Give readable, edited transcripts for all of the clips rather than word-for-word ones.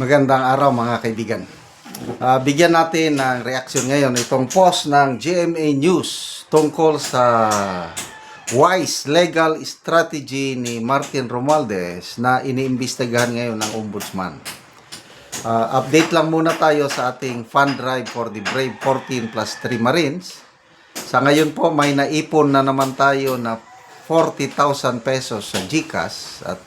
Magandang araw mga kaibigan. Bigyan natin ng reaksyon ngayon itong post ng GMA News tungkol sa wise legal strategy ni Martin Romualdez na iniimbestigahan ngayon ng Ombudsman. Update lang muna tayo sa ating fund drive for the Brave 14 plus 3 Marines. Sa ngayon po may naipon na naman tayo na 40,000 pesos sa GCash at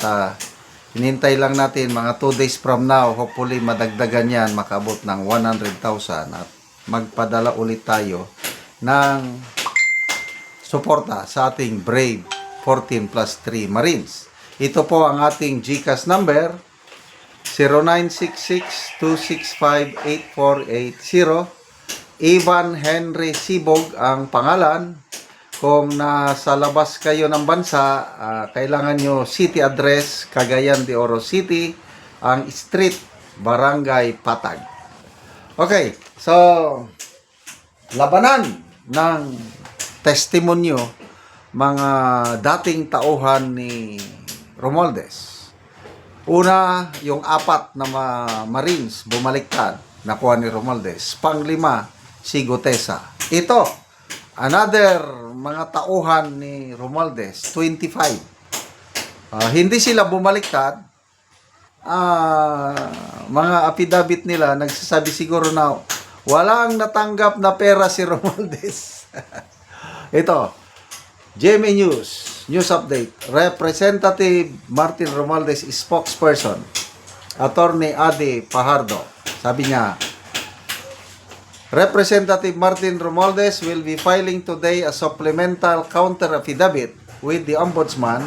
hinintay lang natin mga 2 days from now, hopefully madagdagan yan, makabot ng 100,000 at magpadala ulit tayo ng suporta sa ating Brave 14 plus 3 Marines. Ito po ang ating GCash number, 0966-265-8480. Ivan Henry Sibog ang pangalan. Kung nasa labas kayo ng bansa, kailangan nyo city address, Cagayan de Oro City, ang street, Barangay Patag. Okay, so labanan ng testimonyo mga dating tauhan ni Romualdez. Una, yung 4 na Marines bumaliktad, nakuha ni Romualdez. Panglima, si Gutesa. Ito, another mga tauhan ni Romualdez, 25. Hindi sila bumaliktad. Mga affidavit nila, nagsasabi siguro na walang natanggap na pera si Romualdez. Ito, GMA News Update. Representative Martin Romualdez spokesperson, Attorney Adi Fajardo. Sabi niya, Representative Martin Romualdez will be filing today a supplemental counter affidavit with the Ombudsman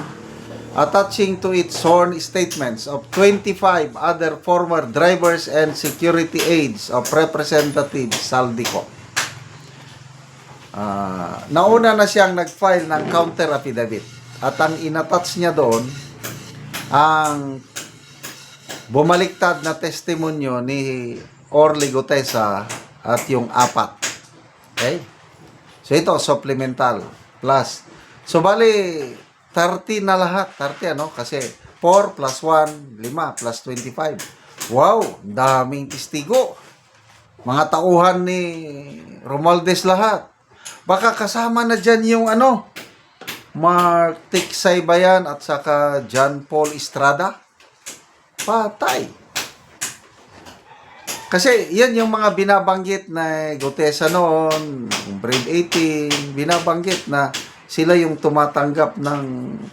attaching to it sworn statements of 25 other former drivers and security aides of Representative Saldico. Nauna na siyang nag-file ng counter affidavit at ang inattach niya doon ang bumaliktad na testimonyo ni Orly Gutesa at yung 4. Okay? So ito, supplemental. Plus. So bali, 30 na lahat. 30 ano? Kasi 4 plus 1, 5 plus 25. Wow! Daming testigo. Mga tauhan ni Romualdez lahat. Baka kasama na dyan yung ano, Mark Tiksay Bayan at saka John Paul Estrada. Patay. Kasi yan yung mga binabanggit na Gutesa noon, Brave 18, binabanggit na sila yung tumatanggap ng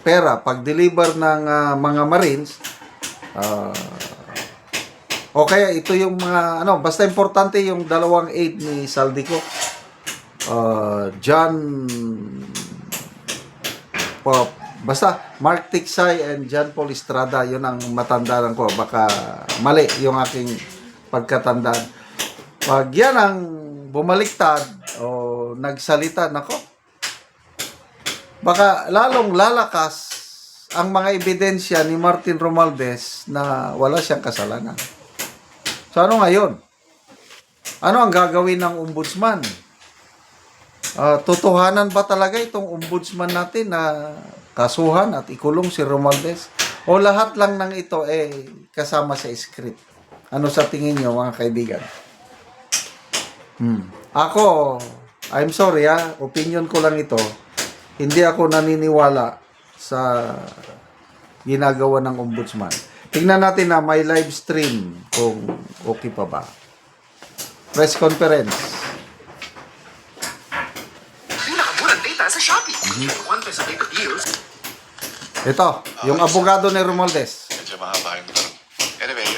pera pag-deliver ng mga Marines. O kaya ito yung mga, basta importante yung dalawang aide ni Saldico. Basta Mark Tiksay and John Paul Estrada, yun ang matandaan ko. Baka mali yung aking pagkatandaan. Pag yan ang bumaliktad o nagsalita, nako, baka lalong lalakas ang mga ebidensya ni Martin Romualdez na wala siyang kasalanan. So ano ngayon? Ano ang gagawin ng ombudsman? Totohanan ba talaga itong ombudsman natin na kasuhan at ikulong si Romualdez? O lahat lang ng ito kasama sa script? Ano sa tingin nyo, mga kaibigan? Ako, I'm sorry opinion ko lang ito. Hindi ako naniniwala sa ginagawa ng ombudsman. Tingnan natin na may live stream kung okay pa ba. Press conference. Pinakamurang data sa Shopee. 1 peso data deals. Ito, yung abogado ni Romualdez. Medyo mahaba yung tanong. Anyway,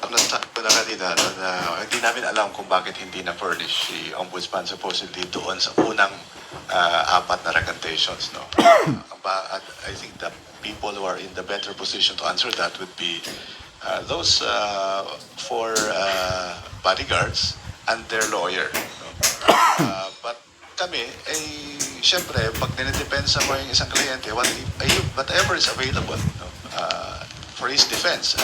nasabi ko na kanina na hindi namin alam kung bakit hindi na-furnish si Ombudsman supposedly doon sa unang 4 na recantations. No? But I think the people who are in the better position to answer that would be those 4 bodyguards and their lawyer. No? But kami, syempre, pag dinidepensa mo yung isang kliyente, whatever is available for his defense.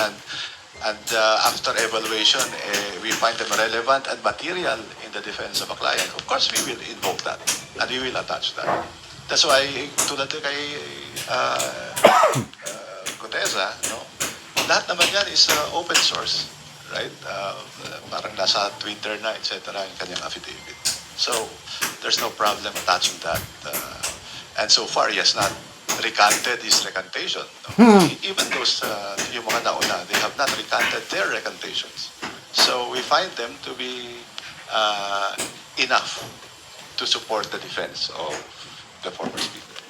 And after evaluation, we find them relevant and material in the defense of a client. Of course, we will invoke that and we will attach that. That's why, tulad kay Gutesa, no? lahat naman yan is open source, right? Parang nasa Twitter na, etc. yung kanyang affidavit. So, there's no problem attaching that. And so far, he has not recanted his recantation. No? Even those, yung mga nauna, they have not recanted their recantations. So, we find them to be enough to support the defense of the former speaker.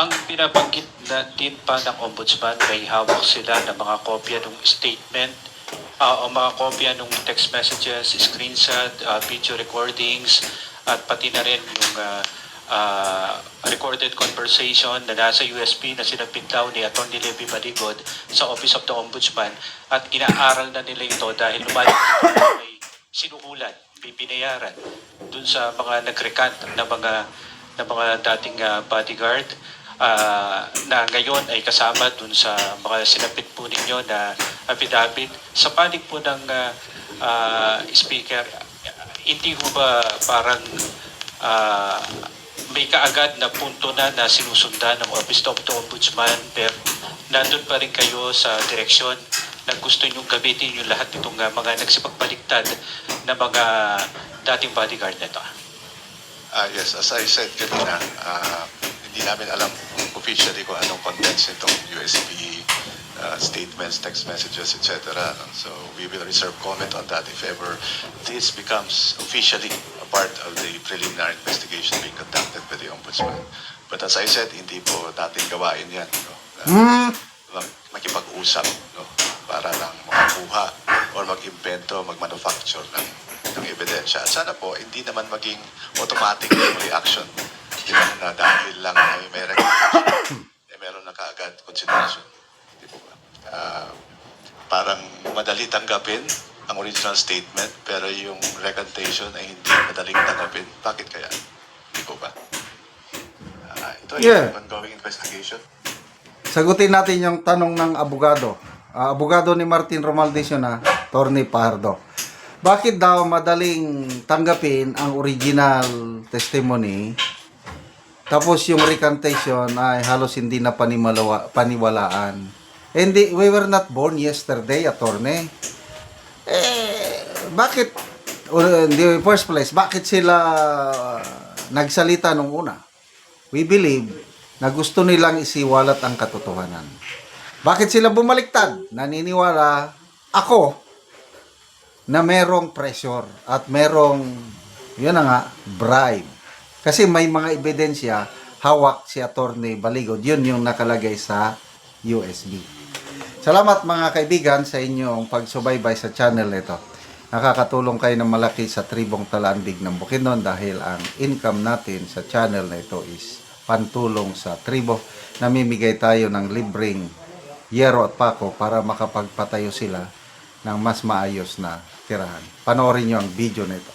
Ang pinabanggit na din pa ng ombudsman, may hawak sila ng mga kopya ng statement o mga kopya ng text messages, screenshot, video recordings, at pati na rin yung recorded conversation na nasa USB na sinabit daw ni Atty. Levy Maligod sa Office of the Ombudsman, at inaaral na nila ito dahil lumalabas may sinukulan, binayaran dun sa mga nag-recant na mga dating bodyguard na ngayon ay kasama dun sa mga sinapit po ninyo na affidavit. Sa panig po ng speaker, hindi ho ba parang may kaagad na punto na sinusundan ng Office of the Ombudsman, pero nandun pa rin kayo sa direksyon na gusto nyo gamitin yung lahat itong mga nagsipagbaligtad na mga dating bodyguard na ito? Yes, as I said kanina, hindi namin alam officially kung anong contents nitong USB statements, text messages, etc. So we will reserve comment on that if ever this becomes officially a part of the preliminary investigation being conducted by the Ombudsman. But as I said, hindi po natin gawain yan. No? Makipag-usap, no? Para lang makakuha or mag-invento, mag-manufacture ng ebidensya. At sana po, hindi naman maging automatic yung reaction. Di ba, na dahil lang ay may recognition, meron na kaagad consideration. Di po ba? Parang madali tanggapin ang original statement, pero yung recantation ay hindi madaling tanggapin. Bakit kaya? Di po ba? Ito ay ongoing investigation. Sagutin natin yung tanong ng abogado. Abogado ni Martin Romualdez yun, Atty. Pardo. Bakit daw madaling tanggapin ang original testimony, tapos yung recantation ay halos hindi na paniwalaan? Hindi, we were not born yesterday, attorney. Bakit, in the first place, bakit sila nagsalita nung una? We believe na gusto nilang isiwalat ang katotohanan. Bakit sila bumaliktad? Naniniwala ako na merong pressure at merong, yun na nga, bribe. Kasi may mga ebidensya, hawak si Atty. Baligod. Yun yung nakalagay sa USB. Salamat mga kaibigan sa inyong pagsubaybay sa channel nito. Nakakatulong kayo ng malaki sa tribong Talandig ng Bukidnon dahil ang income natin sa channel na ito is pantulong sa tribo. Namimigay tayo ng libreng yero at pako para makapagpatayo sila ng mas maayos na tirahan. Panoorin nyo ang video na ito.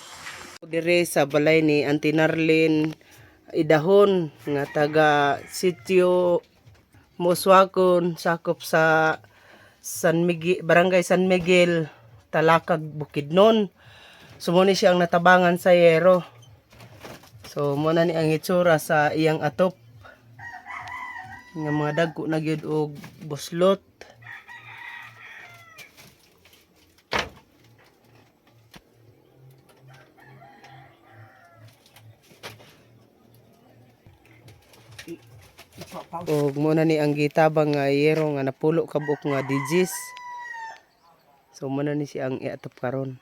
Dire sa balay ni Auntie Narlene Idahon nga taga sitio Muswagon, sakop sa Barangay San Miguel, Talakag, Bukidnon. Sumuni siya ang natabangan sa yero. So muna ni ang itsura sa iyang atop. Nga mga dagko na gyud og buslot. O muna ni ang gitabang nga yero nga napulo kabuk nga digis. So muna ni siya ang iatop karon.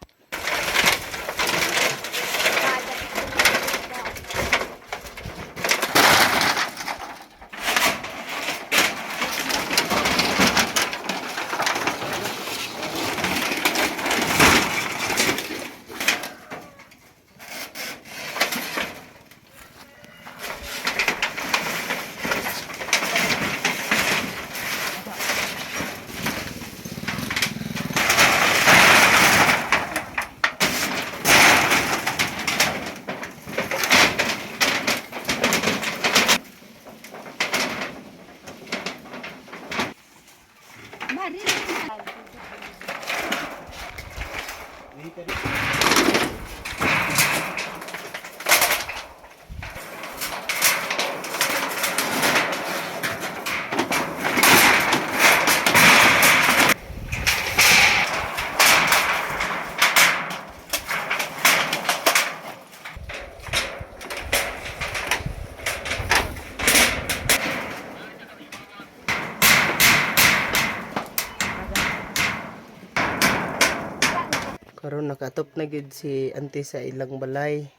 Karon nakatop na gyud si auntie sa ilang balay.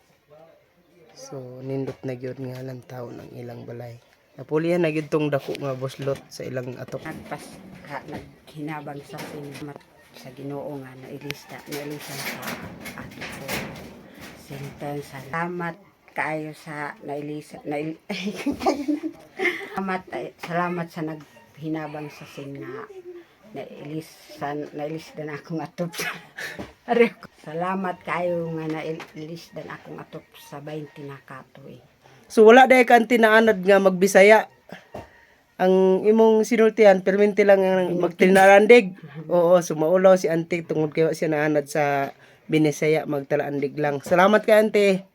So nindot na gyud nga lantaw ng ilang balay. Napulihan na gyud tong dako nga buslot sa ilang atop. Naghinabang sa sinamat sa Ginoo nga nailista sa ato ko. Sentence, salamat kaayo sa salamat sa naghinabang sa sin nga nailis dan akong atop. Salamat kaayo nga nailis dan akong atop sa 20 na katoy. So wala dai ka auntie na anad nga magbisaya. Ang imong sinultihan permente lang ang magtilnarandig. Oo, sumaulaw si auntie tungod kay wa siya naanad sa Binisaya magtalaandig lang. Salamat kay auntie.